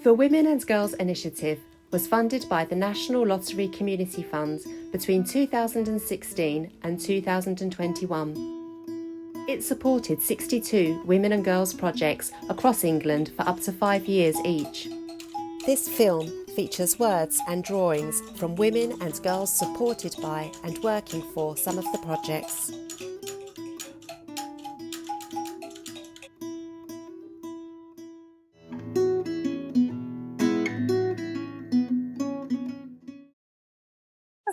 The Women and Girls Initiative was funded by the National Lottery Community Funds between 2016 and 2021. It supported 62 women and girls projects across England for up to 5 years each. This film features words and drawings from women and girls supported by and working for some of the projects.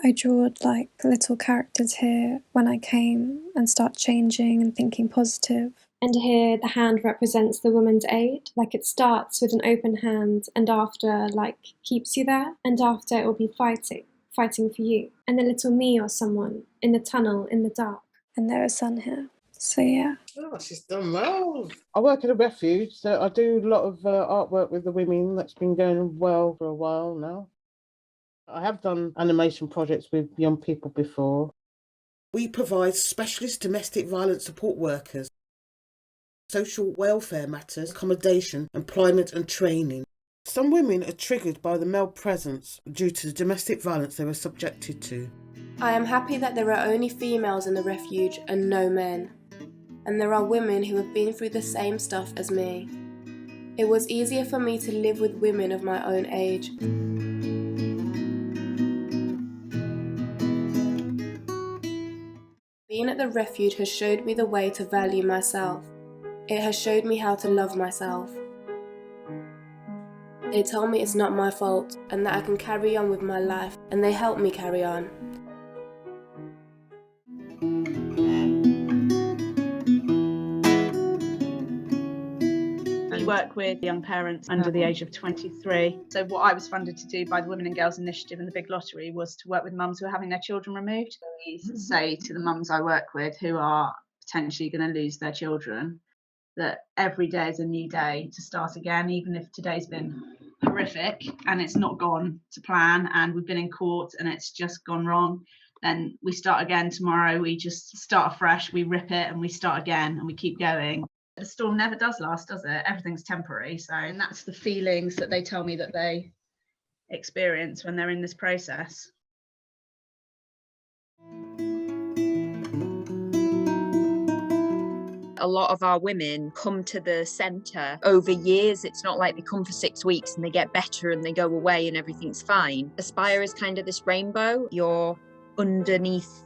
I drew like little characters here when I came and start changing and thinking positive. And here the hand represents the woman's aid. Like it starts with an open hand and after like keeps you there, and after it will be fighting for you. And a little me or someone in the tunnel in the dark. And there is sun here. So yeah. Oh, she's done well. I work at a refuge, so I do a lot of artwork with the women. That's been going well for a while now. I have done animation projects with young people before. We provide specialist domestic violence support workers, social welfare matters, accommodation, employment and training. Some women are triggered by the male presence due to the domestic violence they were subjected to. I am happy that there are only females in the refuge and no men. And there are women who have been through the same stuff as me. It was easier for me to live with women of my own age. Being at the refuge has showed me the way to value myself. It has showed me how to love myself. They tell me it's not my fault and that I can carry on with my life, and they help me carry on. We work with young parents under the age of 23. So what I was funded to do by the Women and Girls Initiative and the Big Lottery was to work with mums who are having their children removed. We say to the mums I work with who are potentially going to lose their children that every day is a new day to start again, even if today's been horrific and it's not gone to plan and we've been in court and it's just gone wrong. Then we start again tomorrow. We just start afresh, we rip it and we start again and we keep going. The storm never does last, does it? Everything's temporary. So, and that's the feelings that they tell me that they experience when they're in this process. A lot of our women come to the centre over years. It's not like they come for 6 weeks and they get better and they go away and everything's fine. Aspire is kind of this rainbow. You're underneath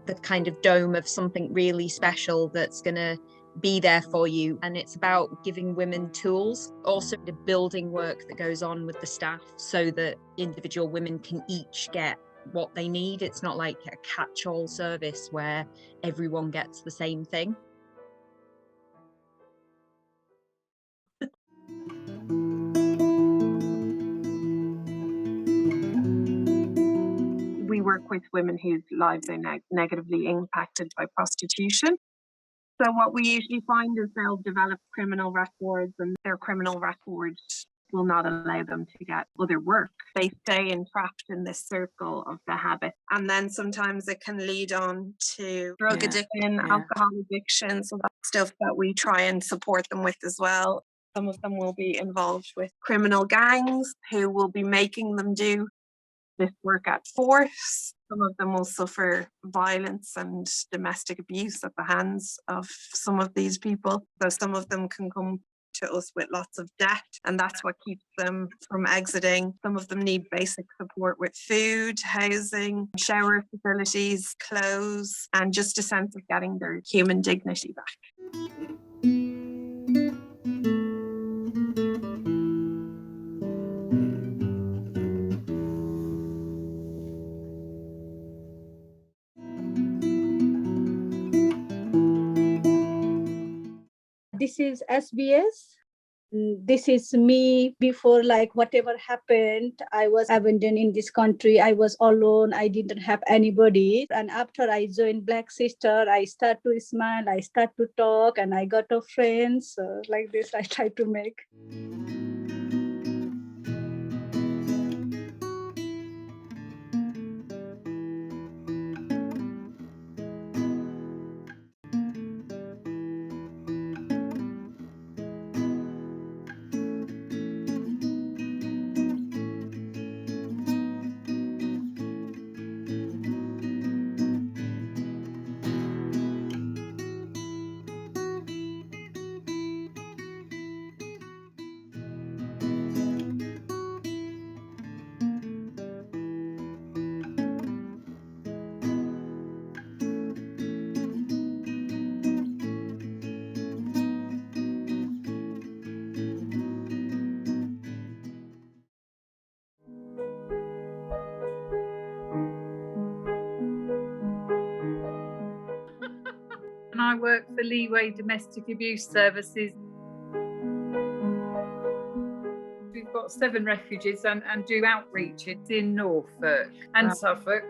the kind of dome of something really special that's going to be there for you, and it's about giving women tools, also the building work that goes on with the staff so that individual women can each get what they need. It's not like a catch-all service where everyone gets the same thing. We work with women whose lives are negatively impacted by prostitution. So what we usually find is they'll develop criminal records, and their criminal records will not allow them to get other work. They stay entrapped in this circle of the habit. And then sometimes it can lead on to drug addiction, alcohol addiction. So that's stuff that we try and support them with as well. Some of them will be involved with criminal gangs who will be making them do this work at force. Some of them will suffer violence and domestic abuse at the hands of some of these people. So some of them can come to us with lots of debt, and that's what keeps them from exiting. Some of them need basic support with food, housing, shower facilities, clothes, and just a sense of getting their human dignity back. This is SBS. This is me before, like, whatever happened. I was abandoned in this country. I was alone. I didn't have anybody. And after I joined Black Sister, I start to smile. I start to talk, and I got a friend. So like this, I try to make. I work for Leeway Domestic Abuse Services. We've got 7 refuges and do outreaches in Norfolk and Suffolk.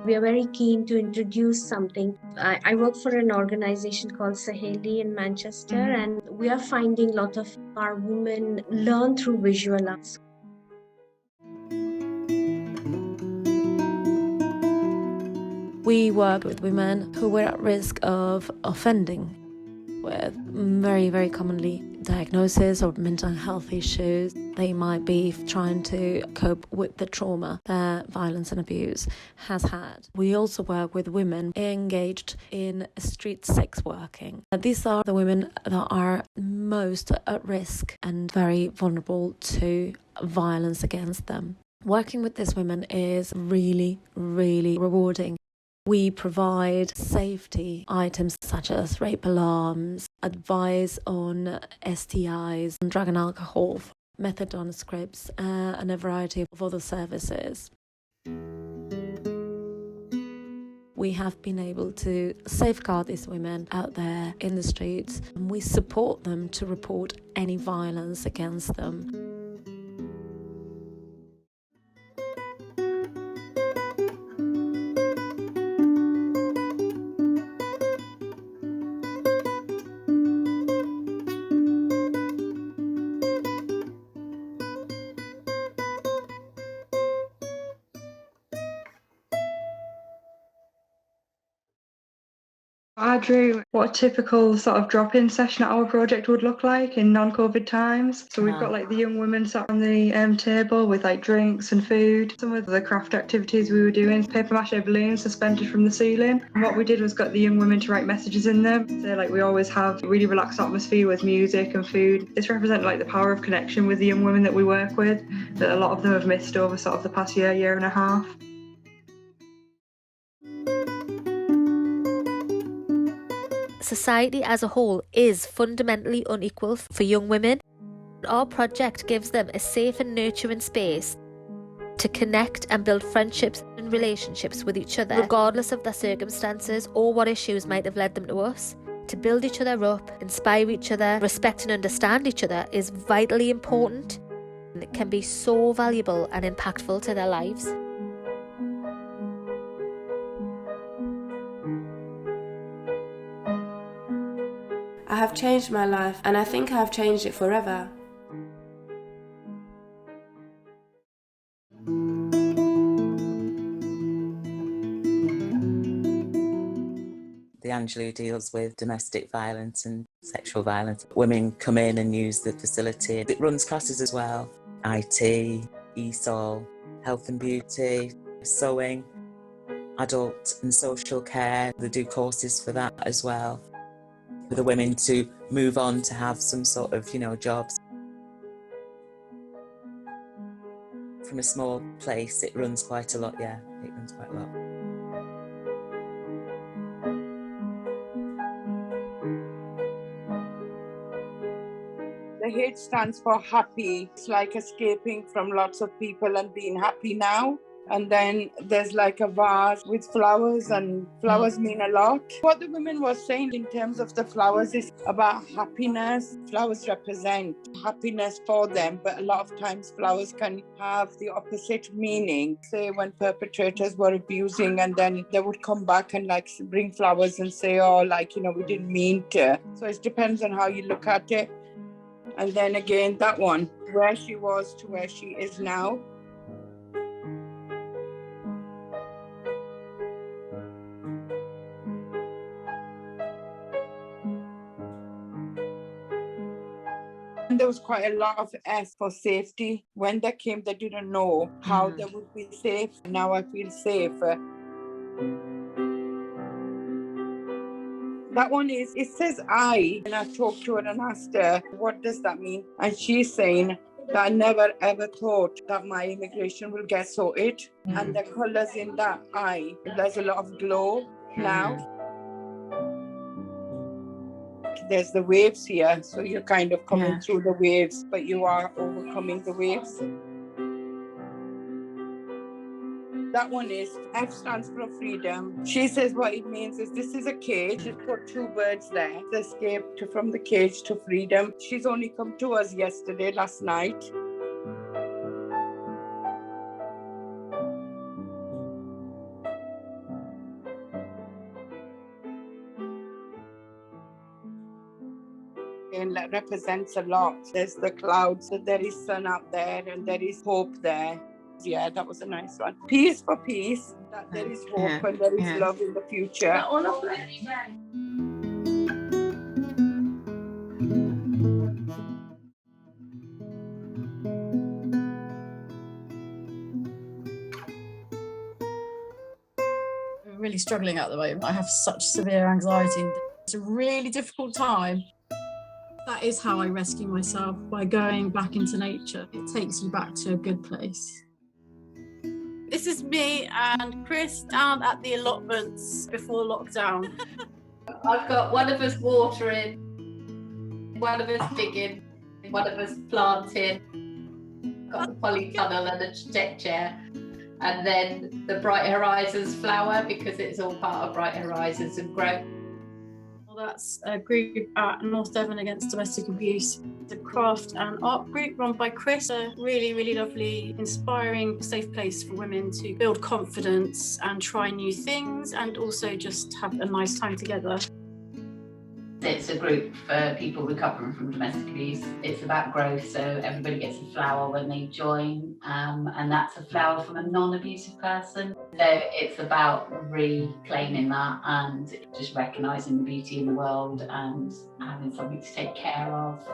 We are very keen to introduce something. I work for an organization called Saheli in Manchester, and we are finding a lot of our women learn through visual arts. We work with women who were at risk of offending with very, very commonly diagnosis or mental health issues. They might be trying to cope with the trauma that violence and abuse has had. We also work with women engaged in street sex working. These are the women that are most at risk and very vulnerable to violence against them. Working with these women is really, really rewarding. We provide safety items such as rape alarms, advice on STIs, drug and alcohol, methadone scripts, and a variety of other services. We have been able to safeguard these women out there in the streets, and we support them to report any violence against them. I drew what a typical sort of drop-in session at our project would look like in non-COVID times. So we've got like the young women sat on the table with like drinks and food. Some of the craft activities we were doing, paper mache balloons suspended from the ceiling. And what we did was got the young women to write messages in them. So like we always have a really relaxed atmosphere with music and food. This represents like the power of connection with the young women that we work with, that a lot of them have missed over sort of the past year and a half. Society as a whole is fundamentally unequal for young women. Our project gives them a safe and nurturing space to connect and build friendships and relationships with each other, regardless of their circumstances or what issues might have led them to us. To build each other up, inspire each other, respect and understand each other is vitally important, and it can be so valuable and impactful to their lives. I have changed my life, and I think I have changed it forever. The Angelou deals with domestic violence and sexual violence. Women come in and use the facility. It runs classes as well. IT, ESOL, health and beauty, sewing, adult and social care. They do courses for that as well, for the women to move on to have some sort of, jobs. From a small place, it runs quite a lot, it runs quite a lot. The H stands for happy. It's like escaping from lots of people and being happy now. And then there's like a vase with flowers, and flowers mean a lot. What the women were saying in terms of the flowers is about happiness. Flowers represent happiness for them, but a lot of times flowers can have the opposite meaning. Say when perpetrators were abusing, and then they would come back and like bring flowers and say, we didn't mean to. So it depends on how you look at it. And then again, that one, where she was to where she is now. And there was quite a lot of S for safety. When they came, they didn't know how they would be safe. Now I feel safe. That one it says I, and I talked to her and asked her, what does that mean? And she's saying that I never ever thought that my immigration will get sorted. And the colours in that eye, there's a lot of glow now. There's the waves here, so you're kind of coming through the waves, but you are overcoming the waves. That one is F stands for freedom. She says what it means is this is a cage. She's put two words there. Escape from the cage to freedom. She's only come to us last night. And that represents a lot. There's the clouds, so there is sun out there and there is hope there. Yeah, that was a nice one. Peace for peace, that there is hope and there is love in the future. I'm really struggling at the moment. I have such severe anxiety. It's a really difficult time. That is how I rescue myself, by going back into nature. It takes you back to a good place. This is me and Chris down at the allotments before lockdown. I've got one of us watering, one of us digging, one of us planting. Got the polytunnel and a deck chair. And then the Bright Horizons flower, because it's all part of Bright Horizons and Grow. Well, that's a group at North Devon Against Domestic Abuse. It's a craft and art group run by Chris. A really, really lovely, inspiring, safe place for women to build confidence and try new things and also just have a nice time together. It's a group for people recovering from domestic abuse. It's about growth, so everybody gets a flower when they join, and that's a flower from a non-abusive person. So it's about reclaiming that and just recognising the beauty in the world and having something to take care of.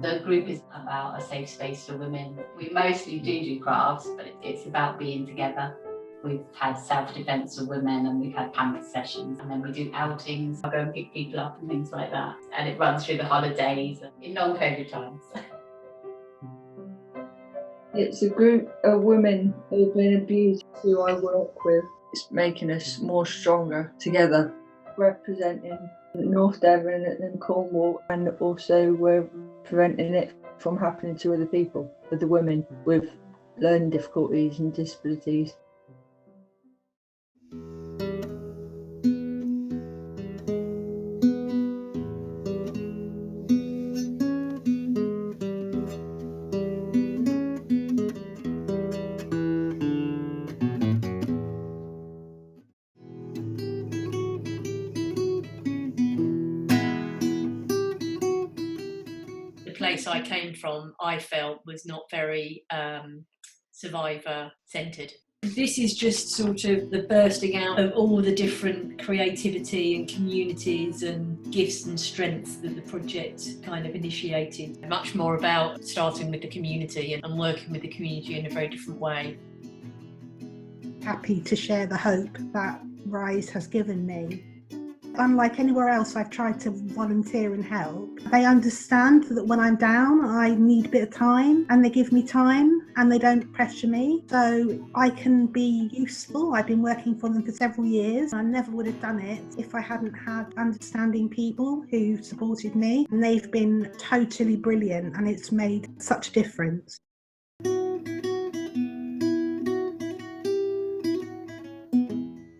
The group is about a safe space for women. We mostly do crafts, but it's about being together. We've had self-defence for women and we've had pamper sessions, and then we do outings. I go and pick people up and things like that. And it runs through the holidays in non-COVID times. It's a group of women who've been abused who I work with. It's making us more stronger together, representing North Devon and Cornwall, and also we're preventing it from happening to other people, other women with learning difficulties and disabilities. The place I came from, I felt, was not very survivor centred. This is just sort of the bursting out of all the different creativity and communities and gifts and strengths that the project kind of initiated. Much more about starting with the community and working with the community in a very different way. Happy to share the hope that Rise has given me. Unlike anywhere else I've tried to volunteer and help, they understand that when I'm down I need a bit of time, and they give me time and they don't pressure me, so I can be useful. I've been working for them for several years. I never would have done it if I hadn't had understanding people who supported me, and they've been totally brilliant and it's made such a difference.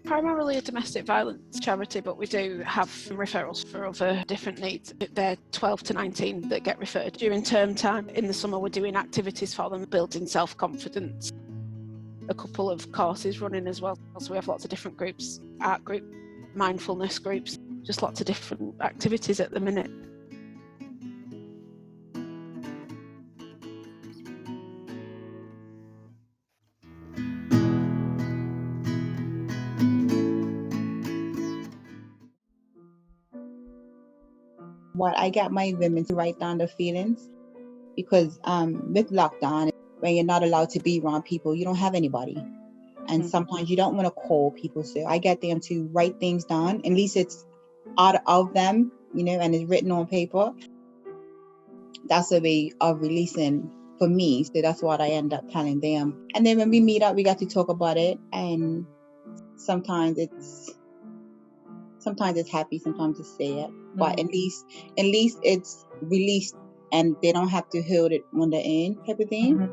Primarily a domestic violence charity, but we do have referrals for other different needs. They're 12 to 19 that get referred during term time. In the summer we're doing activities for them, building self-confidence. A couple of courses running as well, so we have lots of different groups, art group, mindfulness groups, just lots of different activities at the minute. What I get my women to write down their feelings, because with lockdown, when you're not allowed to be around people, you don't have anybody. And sometimes you don't want to call people. So I get them to write things down. At least it's out of them, and it's written on paper. That's a way of releasing for me. So that's what I end up telling them. And then when we meet up, we got to talk about it. And sometimes it's happy, sometimes it's sad. But at least it's released and they don't have to hold it on the end type of thing.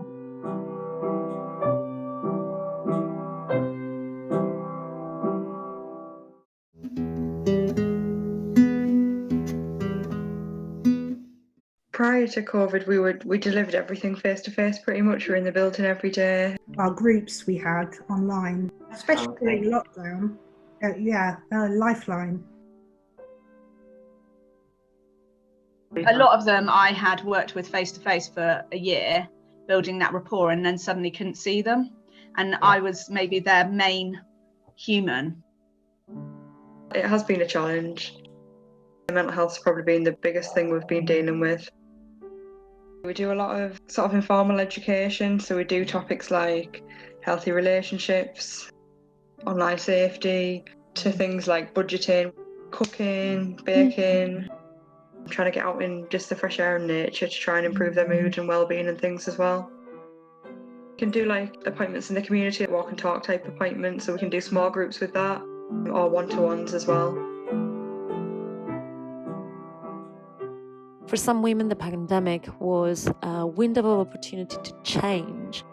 Prior to COVID, we delivered everything face to face pretty much. We're in the building every day. Our groups we had online, especially during lockdown. They're a lifeline. A lot of them I had worked with face to face for a year, building that rapport, and then suddenly couldn't see them. And I was maybe their main human. It has been a challenge. Mental health's probably been the biggest thing we've been dealing with. We do a lot of sort of informal education, so we do topics like healthy relationships, online safety, to things like budgeting, cooking, baking, trying to get out in just the fresh air and nature to try and improve their mood and well-being and things as well. We can do like appointments in the community, walk and talk type appointments, so we can do small groups with that, or one-to-ones as well. For some women, the pandemic was a window of opportunity to change.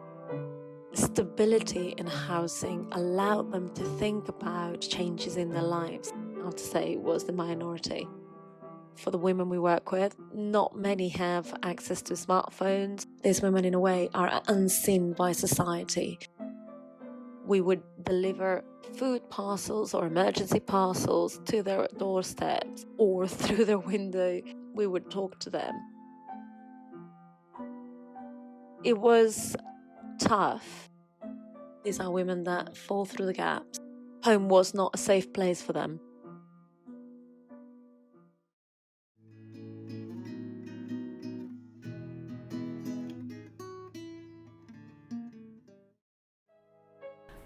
Stability in housing allowed them to think about changes in their lives. I have to say it was the minority. For the women we work with, not many have access to smartphones. These women, in a way, are unseen by society. We would deliver food parcels or emergency parcels to their doorsteps, or through their window, we would talk to them. It was tough. These are women that fall through the gaps. Home was not a safe place for them.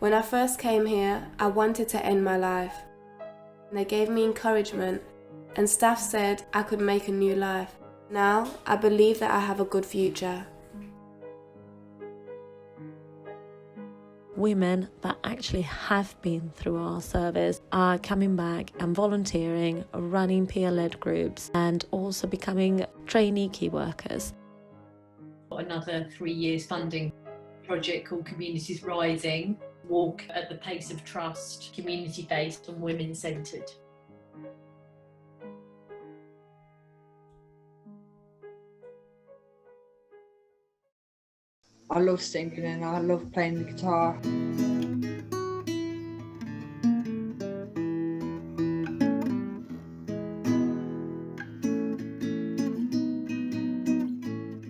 When I first came here, I wanted to end my life. They gave me encouragement, and staff said I could make a new life. Now, I believe that I have a good future. Women that actually have been through our service are coming back and volunteering, running peer-led groups, and also becoming trainee key workers. Another 3 years funding project called Communities Rising, walk at the pace of trust, community-based and women-centred. I love singing and I love playing the guitar.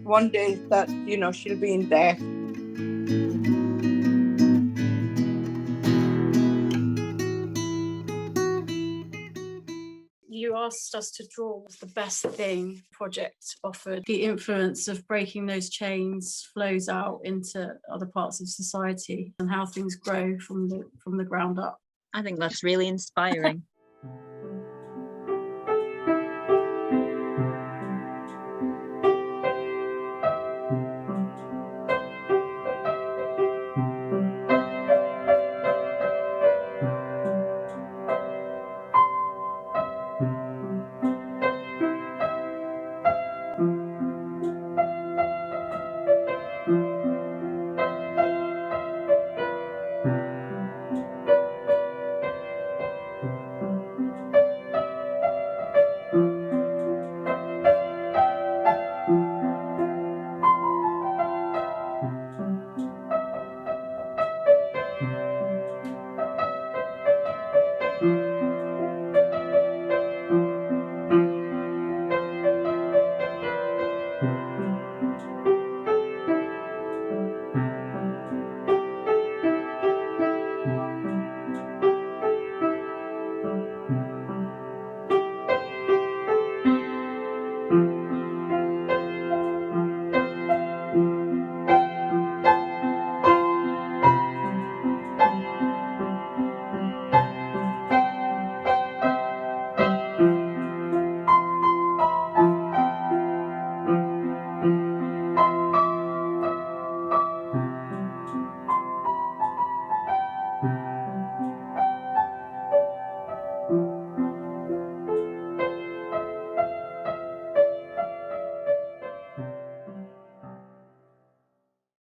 One day that, she'll be in there. You asked us to draw what was the best thing project offered. The influence of breaking those chains flows out into other parts of society and how things grow from the ground up. I think that's really inspiring.